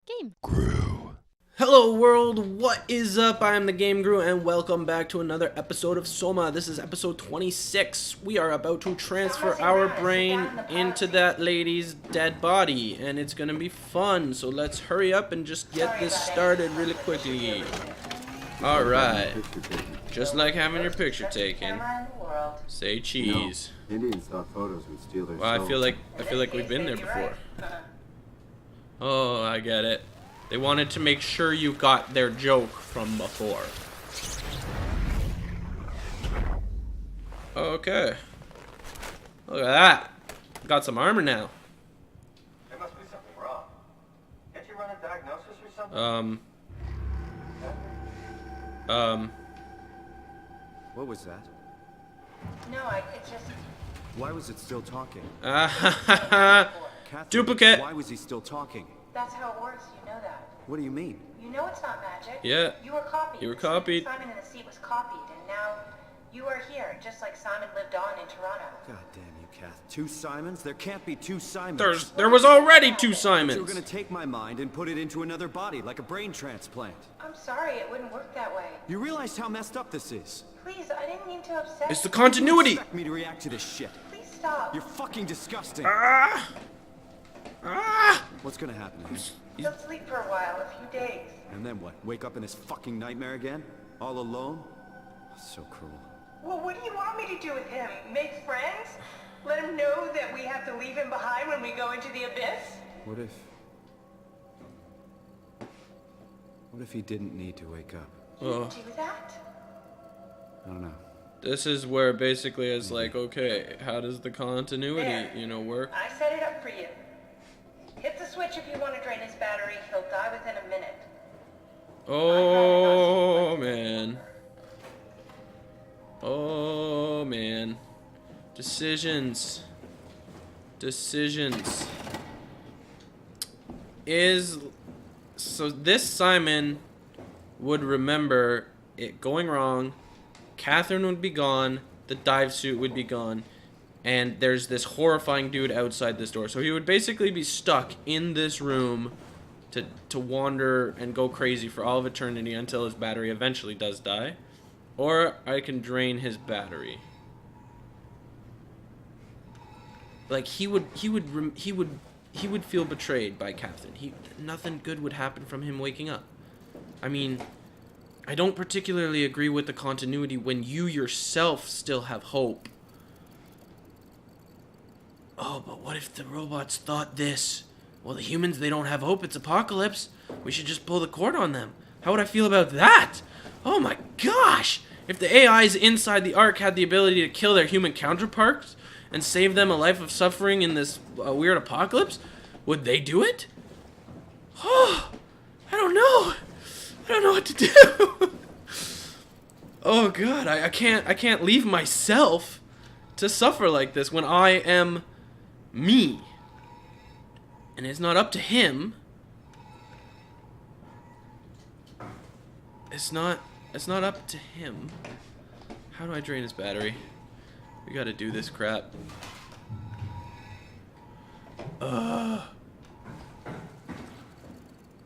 Game. Gru. Hello world, what is up? I am the Game Gru and welcome back to another episode of SOMA. This is episode 26. We are about to transfer our brain into that lady's dead body and it's gonna be fun. So let's hurry up and just get this started really quickly. Alright. Just like having your picture taken. Say cheese. No, Indians thought photos would steal their Well, I souls. feel like we've been there before. Oh, I get it. They wanted to make sure you got their joke from before. Okay. Look at that. Got some armor now. There must be something wrong. Can't you run a diagnosis or something? What was that? No, it's just... Why was it still talking? Catherine, duplicate. Why was he still talking? That's how it works, you know that. What do you mean? You know it's not magic. Yeah. You were copied. You were copied. Simon in the seat was copied, and now you are here, just like Simon lived on in Toronto. God damn you, Kath. Two Simons? There can't be two Simons. There was already two You were Simons. gonna take my mind and put it into another body, like a brain transplant. I'm sorry, it wouldn't work that way. You realize how messed up this is? Please, I didn't mean to upset It's the you. continuity. Expect me to react to this shit. Please stop. You're fucking disgusting. Ah! Ah! What's gonna happen? He'll sleep for a while, a few days. And then what? Wake up in this fucking nightmare again? All alone? So cruel. Well, what do you want me to do with him? Make friends? Let him know that we have to leave him behind when we go into the abyss? What if he didn't need to wake up? Oh. Do that? I don't know. This is where basically it's like, okay, how does the continuity, There. work? I set it up for you. Hit the switch if you want to drain his battery. He'll die within a minute. Oh man. Oh man. Decisions. So this Simon would remember it going wrong. Catherine would be gone. The dive suit would be gone. And there's this horrifying dude outside this door. So he would basically be stuck in this room to wander and go crazy for all of eternity until his battery eventually does die. Or I can drain his battery. Like he would feel betrayed by Catherine. Nothing good would happen from him waking up. I mean, I don't particularly agree with the continuity when you yourself still have hope. Oh, but what if the robots thought this? Well, the humans, they don't have hope. It's apocalypse. We should just pull the cord on them. How would I feel about that? Oh my gosh! If the AIs inside the Ark had the ability to kill their human counterparts and save them a life of suffering in this weird apocalypse, would they do it? Oh, I don't know. I don't know what to do. Oh god, I can't leave myself to suffer like this when I am me. And it's not up to him. It's not up to him. How do I drain his battery? We gotta do this crap.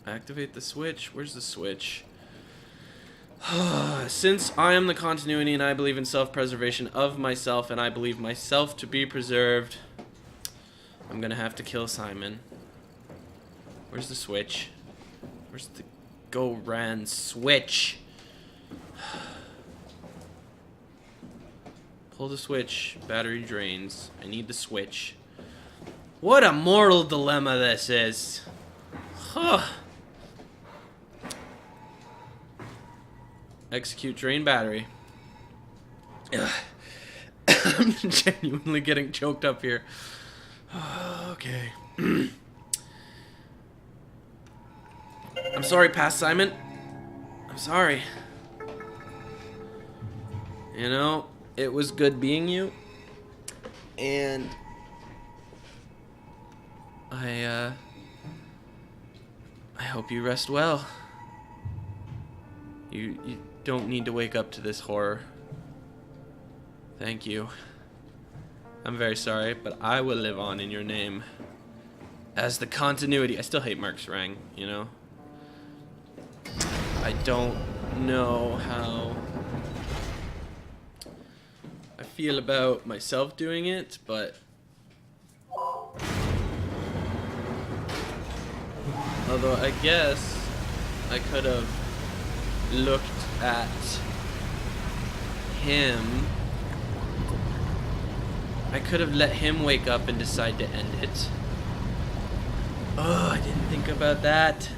Activate the switch. Where's the switch? Since I am the continuity and I believe in self-preservation of myself and I believe myself to be preserved, I'm gonna have to kill Simon. Where's the switch? Where's the go-ran switch? Pull the switch. Battery drains. I need the switch. What a moral dilemma this is. Huh. Execute drain battery. Ugh. I'm genuinely getting choked up here. Okay. I'm sorry, past Simon. I'm sorry. You know, it was good being you. And I hope you rest well. You don't need to wake up to this horror. Thank you. I'm very sorry, but I will live on in your name. as the continuity. I still hate Mark's Rang, you know? I don't know how I feel about myself doing it, but although I guess I could have looked at him. I could have let him wake up and decide to end it. Oh, I didn't think about that.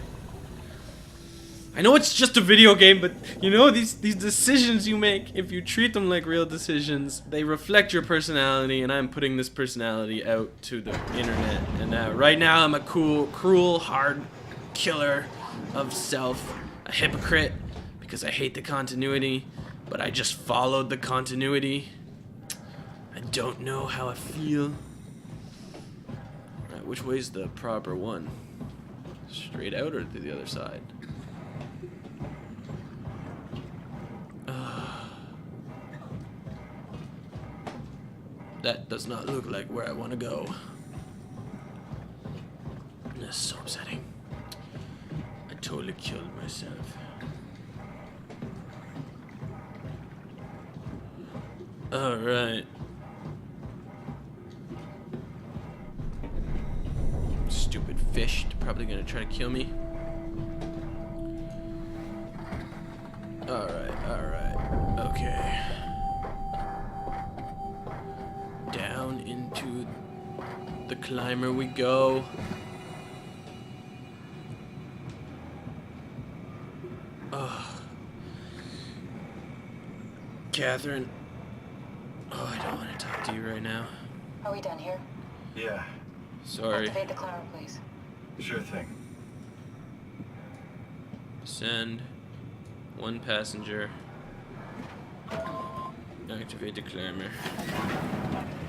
I know it's just a video game, but you know, these decisions you make, if you treat them like real decisions, they reflect your personality, and I'm putting this personality out to the internet. And right now I'm a cruel, hard killer of self, a hypocrite, because I hate the continuity, but I just followed the continuity. I don't know how I feel. Alright, which way's the proper one? Straight out or to the other side? That does not look like where I want to go. This is so upsetting. I totally killed myself. Alright. Stupid fish, probably gonna try to kill me. Alright, okay. Down into the climber we go. Oh. Catherine. Oh, I don't want to talk to you right now. Are we done here? Yeah, Sorry. Activate the climber, please. sure thing. Send one passenger. Activate the climber.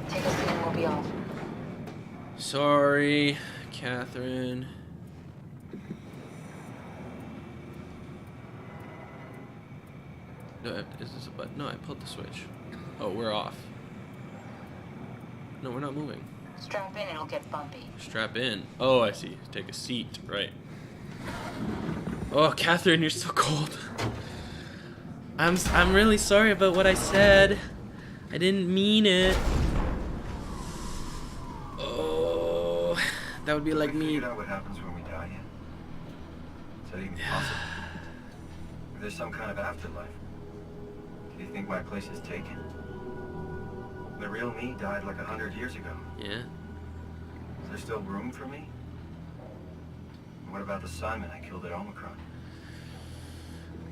Take a seat and we'll be off. Sorry, Catherine. No, is this a button? No, I pulled the switch. Oh, we're off. No, we're not moving. Strap in, it'll get bumpy. Strap in. Oh, I see. Take a seat. Right. Oh, Catherine, you're so cold. I'm really sorry about what I said. I didn't mean it. Oh, that would be like me. Figured out what happens when we die yet? Is that even possible? If there's some kind of afterlife, do you think my place is taken? The real me died like 100 years ago. Yeah. Is there still room for me? And what about the Simon I killed at Omicron?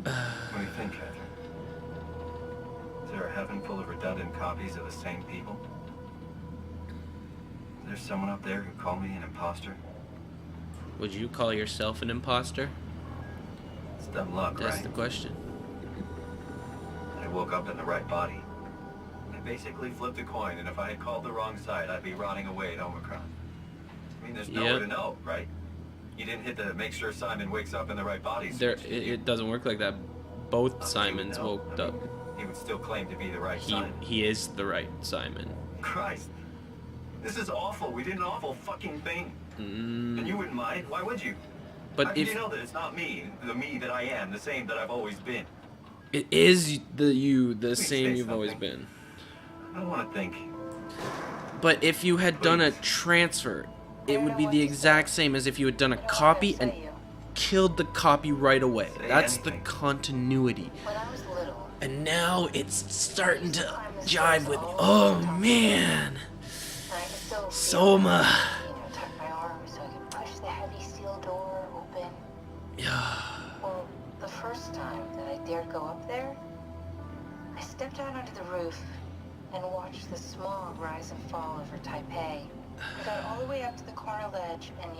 What do you think, Catherine? Is there a heaven full of redundant copies of the same people? Is there someone up there who called me an imposter? Would you call yourself an imposter? It's dumb luck, That's right? the question. I woke up in the right body. I basically flipped a coin, and if I had called the wrong side, I'd be rotting away at Omicron. I mean, there's no way Yep. to know, right? You didn't hit the make sure Simon wakes up in the right body. There, it doesn't work like that. Both Simons No, woke I up. mean, he would still claim to be the right Simon. He is the right Simon. Christ. This is awful. We did an awful fucking thing. Mm, And you wouldn't mind? Why would you? but How do if you know that it's not me, the me that I am, the same that I've always been? it is the say same you've always something. been. I don't want to think. But if you had done a transfer, it would be the exact same as if you had done a copy and killed the copy right away. Say That's the anything. continuity. When I was little, And now it's starting to jive with. Oh man, and I could still feel Soma. tuck my arm so I could push the heavy steel door open. Yeah. Well, the first time that I dared go up there, I stepped out onto the roof and watched the smog rise and fall over Taipei. I got all the way up to the corner ledge, and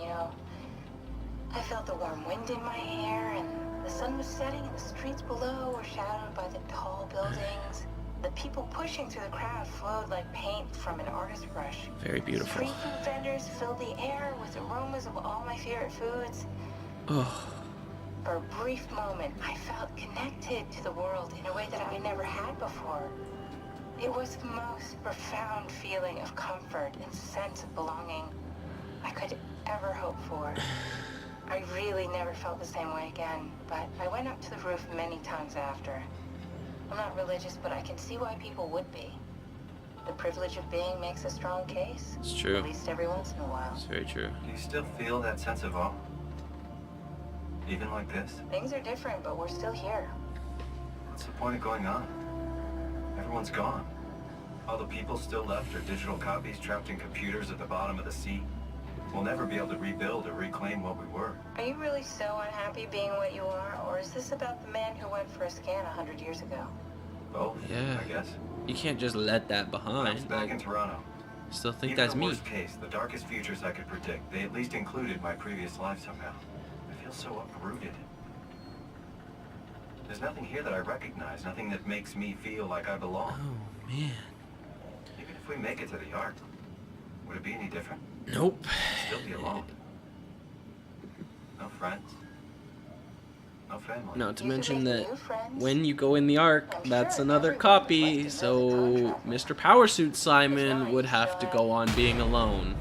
I felt the warm wind in my hair, and the sun was setting, and the streets below were shadowed by the tall buildings. The people pushing through the crowd flowed like paint from an artist's brush. Very beautiful. Street food vendors filled the air with aromas of all my favorite foods. Oh. For a brief moment, I felt connected to the world in a way that I never had before. It was the most profound feeling of comfort and sense of belonging I could ever hoped for. I really never felt the same way again, but I went up to the roof many times after. I'm not religious, but I can see why people would be. The privilege of being makes a strong case. It's true. At least every once in a while. It's very true. Do you still feel that sense of awe? Even like this? Things are different, but we're still here. What's the point of going on? Everyone's gone. All the people still left are digital copies trapped in computers at the bottom of the sea. We'll never be able to rebuild or reclaim what we were. Are you really so unhappy being what you are, or is this about the man who went for a scan 100 years ago? Both, Yeah. I guess. You can't just let that I was behind. back in Like, Toronto. still think Even that's the me. worst case, the darkest futures I could predict, they at least included my previous life somehow. I feel so uprooted. There's nothing here that I recognize, nothing that makes me feel like I belong. Oh man. Even if we make it to the Ark, would it be any different? Nope. Still be alone. No friends. No family. Not to You could mention make that new friends. when you go in the Ark, I'm that's sure another everyone copy, would like to so know the time Mr. Powersuit Simon would have to go on being alone.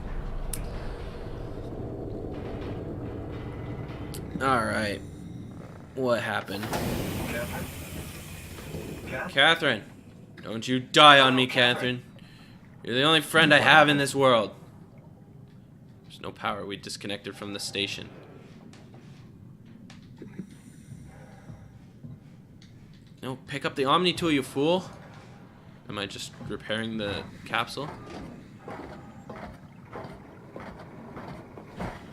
Alright. What happened? Catherine? Catherine? Catherine! Don't you die on me, Catherine. You're the only friend I have in this world. There's no power. We disconnected from the station. No, pick up the Omni tool, you fool. Am I just repairing the capsule?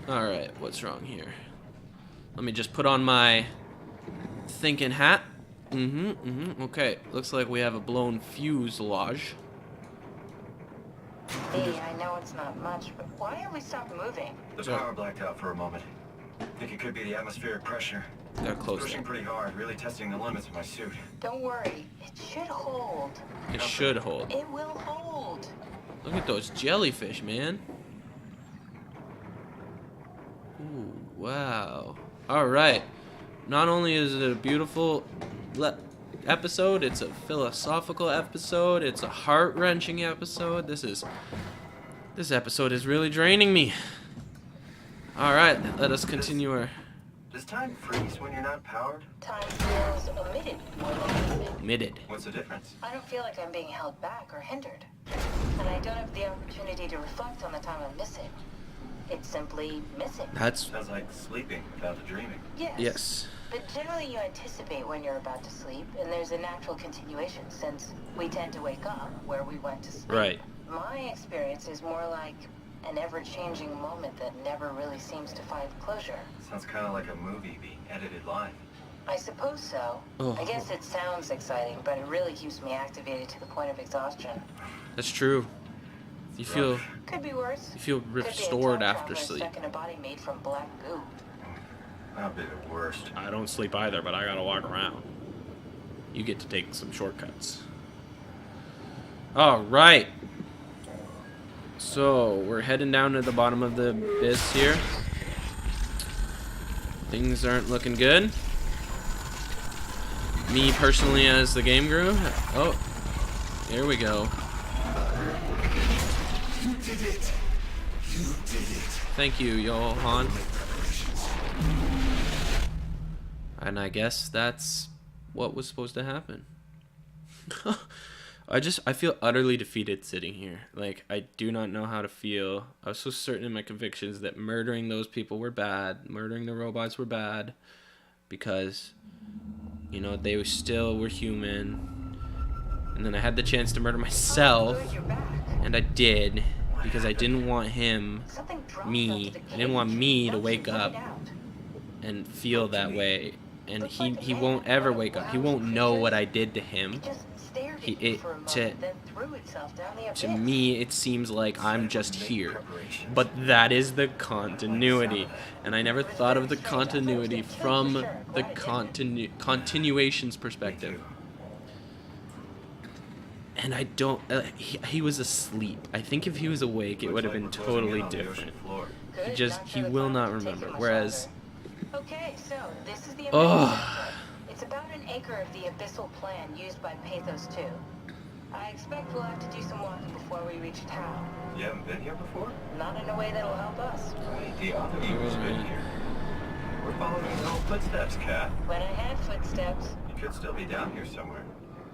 Alright, what's wrong here? Let me just put on my thinking hat. Okay, looks like we have a blown fuselage. Hey, I know it's not much, but why don't we stop moving? The power blacked out for a moment. Think it could be the atmospheric pressure. Got close. Pushing pretty hard, really testing the limits of my suit. Don't worry, it should hold. It should hold. It will hold. Look at those jellyfish, man. Ooh, wow. Alright. Not only is it a beautiful episode, it's a philosophical episode, it's a heart-wrenching episode. This episode is really draining me. Alright, let us continue our... Does time freeze when you're not powered? Time feels omitted more than missing. Omitted. What's the difference? I don't feel like I'm being held back or hindered. And I don't have the opportunity to reflect on the time I'm missing. It's simply missing. That's... Sounds like sleeping without the dreaming. Yes. Yes. But generally you anticipate when you're about to sleep, and there's a natural continuation since we tend to wake up where we went to sleep. Right. My experience is more like an ever-changing moment that never really seems to find closure. Sounds kind of like a movie being edited live. I suppose so. Oh. I guess it sounds exciting, but it really keeps me activated to the point of exhaustion. That's true. You feel... Could be worse. You feel Could be a restored time after traveler sleep. stuck in a body made from black goo. That'd be the worst. I don't sleep either, but I gotta walk around. You get to take some shortcuts. Alright. So, we're heading down to the bottom of the abyss here. Things aren't looking good. Me personally as the game guru. Oh, here we go. You did it. You did it. Thank you, Johan. And I guess that's what was supposed to happen. I feel utterly defeated sitting here. Like, I do not know how to feel. I was so certain in my convictions that murdering those people were bad, murdering the robots were bad, because, you know, they still were human. And then I had the chance to murder myself, Good, you're back. and I did, because I didn't want him, Something dropped me, onto the I didn't want cage. me to Don't wake you up find out. and feel that way. And he won't ever wake up. He won't know what I did to him. It just stared He- at you it- for a moment, to- then threw itself down the To abyss. me, it seems like I'm just here. But that is the continuity. And I never thought of the continuity from the continuations perspective. And I don't... he was asleep. I think if he was awake, it would have been totally different. Good, He not sure the will time not to take remember. it much Whereas... longer. Okay, so this is the Oh. Sector. It's about an acre of the abyssal plan used by Pathos 2. I expect we'll have to do some walking before we reach town. You haven't been here before? Not in a way that'll help us. Right, the other Eagle's been here. We're following his own footsteps, Kat. When I had footsteps, You could still be down here somewhere,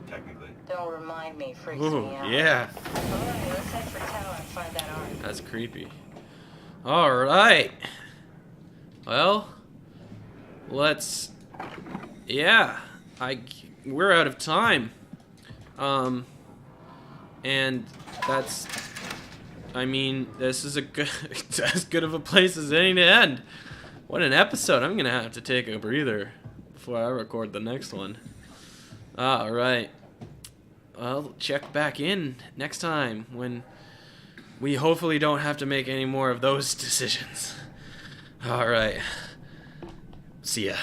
technically. don't remind me, freaks Ooh, me out. yeah. Alright, let's head for town and find that art. That's creepy. Alright. Well, let's... Yeah. We're out of time. And that's... I mean, this is as good of a place as any to end. What an episode. I'm gonna have to take a breather before I record the next one. Alright. Well, check back in next time when we hopefully don't have to make any more of those decisions. Alright. See ya.